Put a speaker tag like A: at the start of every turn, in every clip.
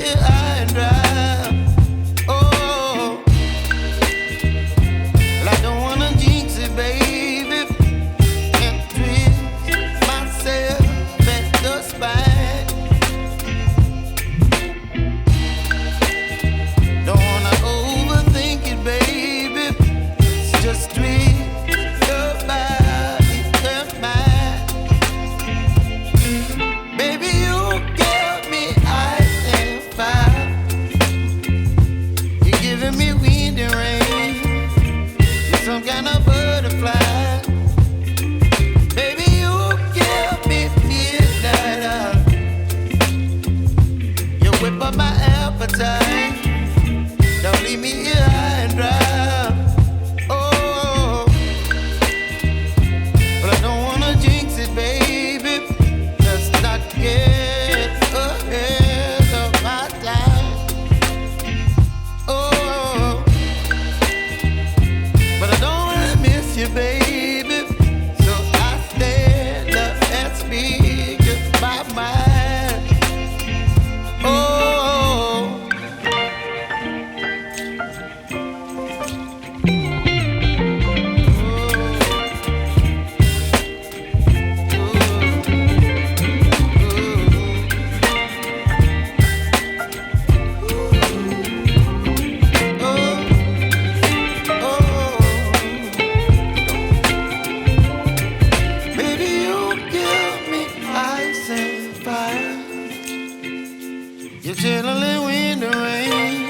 A: here high and dry. Oh, well, I don't wanna jinx it, baby, and twist myself at the spine. Don't wanna overthink it, baby. It's just twist your body and mine. Baby, you give me ice and fire. You're giving me wind and rain. You're some kind of butterfly. Baby, you give me midnight. You whip up my appetite. Don't leave me here high and dry. Oh, but I don't wanna jinx it, baby. Let's not get ahead of my time. Oh, but I don't wanna miss you, baby. So I stand up and speak just my mind. Oh. Baby, you give me ice and fire. You're channeling wind and rain.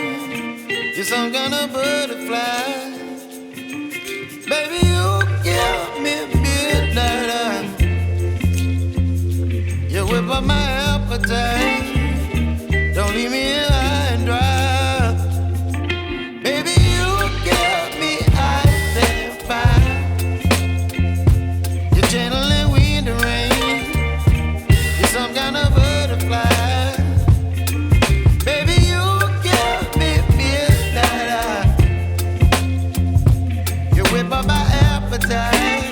A: You're some kind of butterfly. Baby, you give me midnight. You whip up my appetite. Don't leave me here high and dry. Baby, you give me ice and fire. You're channeling wind and rain. You're some kind of butterfly. Baby, you give me midnight. You whip up my appetite.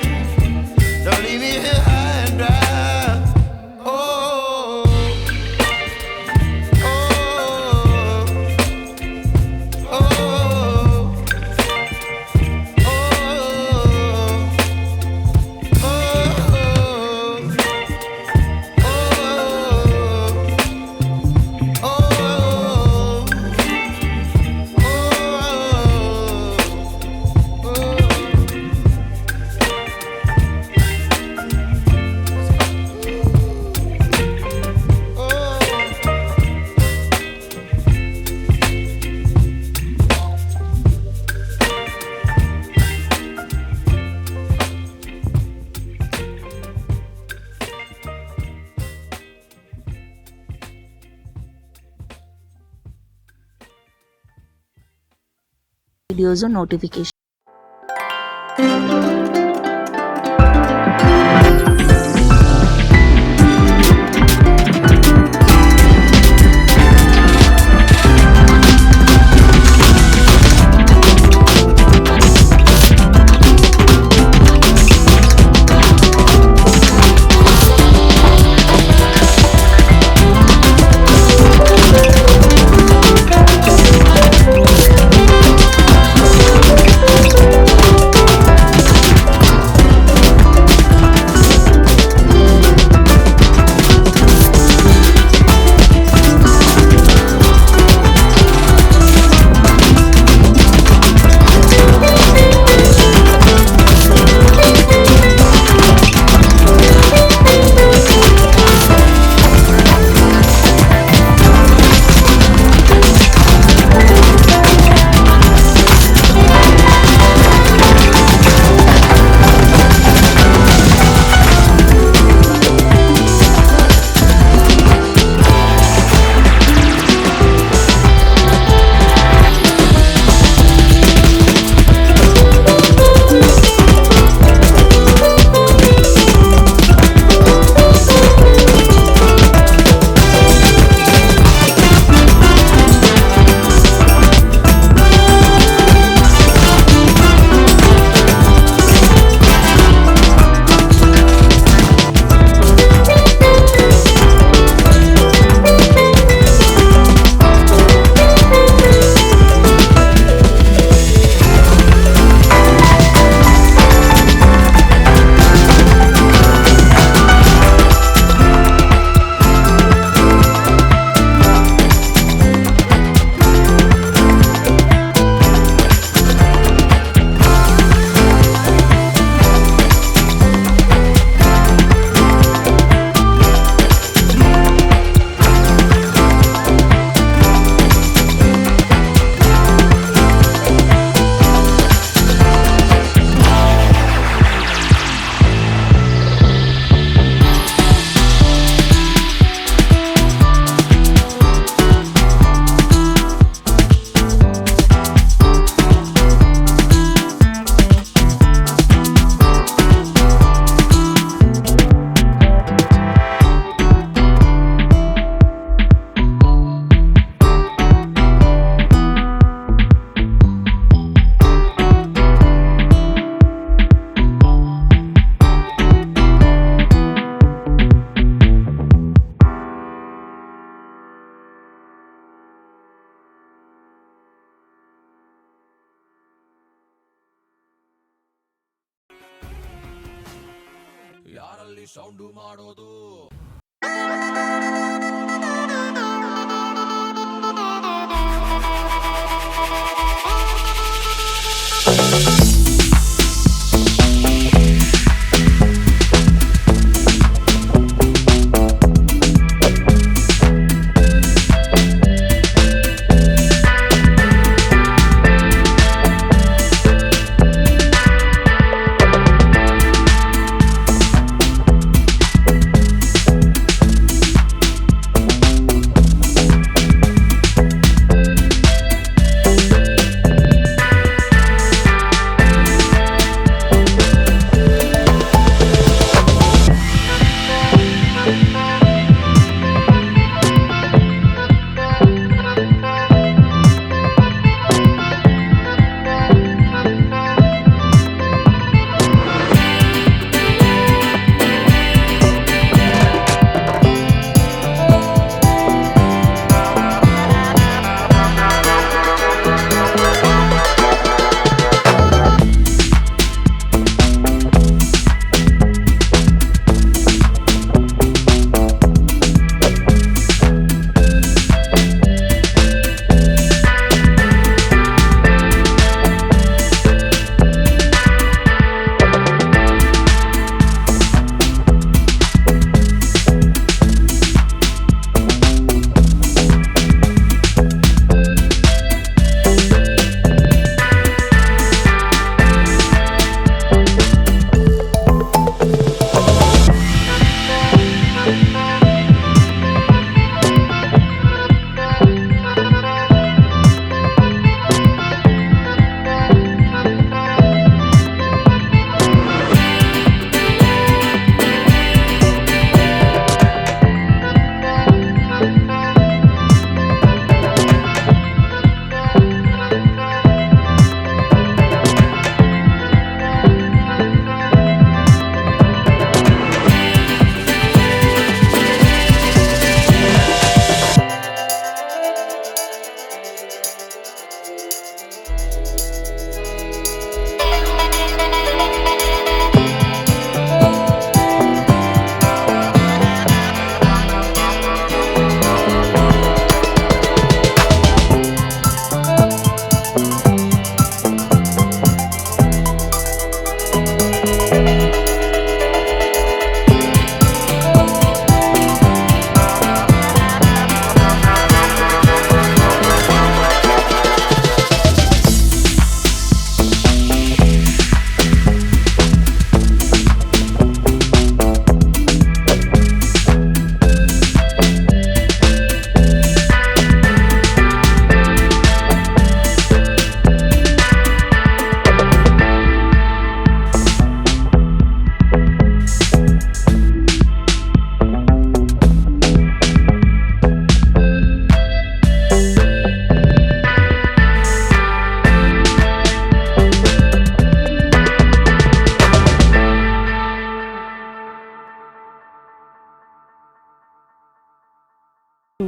A: Don't leave me here high and dry. Oh, oh, oh, oh,
B: videos on notification.
C: ಯಾರಲ್ಲಿ sound ಮಾಡೋದು.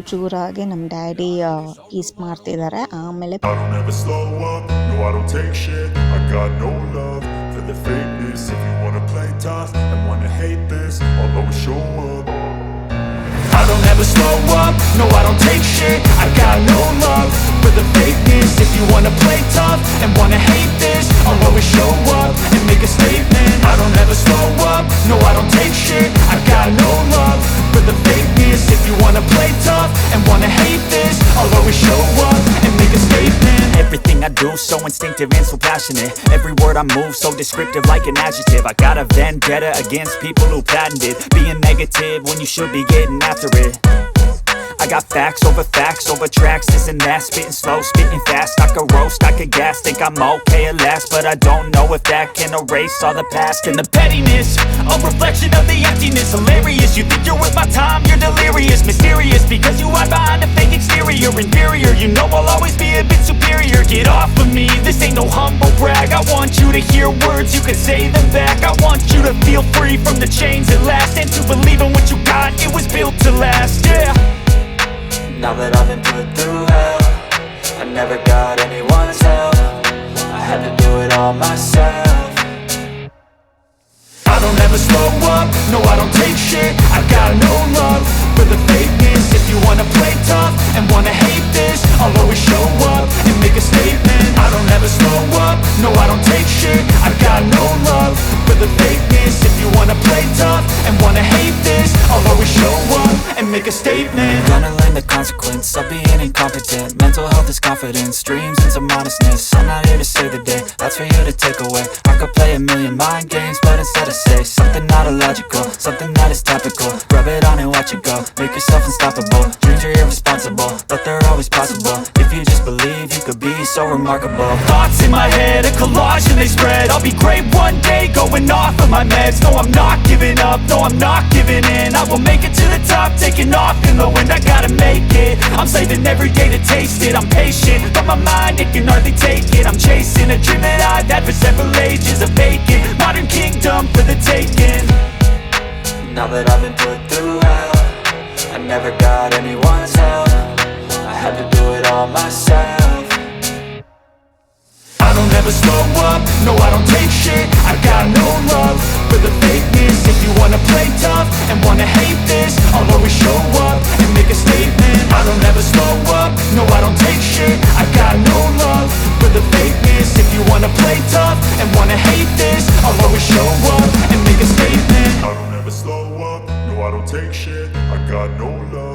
B: ಚೂರಾಗಿ ನಮ್ಮ daddy keys ಮಾಡ್ತಿದ್ದಾರೆ. ಆಮೇಲೆ
D: I don't ever slow up, no I don't take shit. I got no love for the fakeness. If you wanna play tough and wanna hate this, I'll always show up and make a statement. I don't ever slow up, no I don't take shit. I got no love for the fakeness. If you wanna play tough and wanna hate this, I'll always show up and make a statement.
E: Everything I do so instinctive and so passionate. Every word I move so descriptive like an adjective. I got a vendetta against people who patented being negative when you should be getting after it. I got facts over tracks, this and that. Spitting slow, spitting fast, I could roast, I could gas. Think I'm okay at last, but I don't know if that can erase all the past. And the pettiness, a reflection of the emptiness. Hilarious, you think you're worth my time, you're delirious. Mysterious, because you hide behind a fake exterior. Inferior, you know I'll always be a bit superior. Get off of me, this ain't no humble brag. I want you to hear words, you can say them back. I want you to feel free from the chains at last, and to believe in what you got, it was built to last, yeah. Now that I've been put through hell, I never got anyone's help. I had to do it all myself.
D: I don't ever slow up, no I don't take shit. I got no love for the fakeness. If you wanna play tough and wanna hate this, I'll always show up and make a statement. I don't ever slow up, no I don't take shit. I got no love for the fakeness. If you wanna play tough and wanna hate this, I'll always show up and make a statement.
E: Gonna learn the consequence of being incompetent. Mental health is confidence, dreams and some honestness. I'm not here to save the day, that's for you to take away. I could play a million mind games, but instead I say something not illogical, something that is topical. Rub it on and watch it go, make yourself unstoppable. Dreams are irresponsible, but they're always possible. If you just believe, you could be so remarkable.
D: Thoughts in my head, a collage and they spread. I'll be great one day, going off of my meds. No, I'm not giving up, no, I'm not giving in. I will make it to the top, taking off in the wind. I gotta make it, I'm saving every day to taste it. I'm patient, but my mind, it can hardly take it. I'm chasing a dream that I've had for several ages. A vacant, modern kingdom for the taking.
E: Now that I've been put through hell, I never got anyone's help. I had to do it all myself.
D: I don't ever slow up, no I don't take shit. I got no love for the fakeness. If you wanna play tough and wanna hate this, I'll always show up and make a statement. I don't ever slow up, no I don't take shit. I got no love for the fakeness. If you wanna play tough and wanna hate this, I'll always show up and make a statement.
F: I don't ever slow up, no I don't take shit. I got no love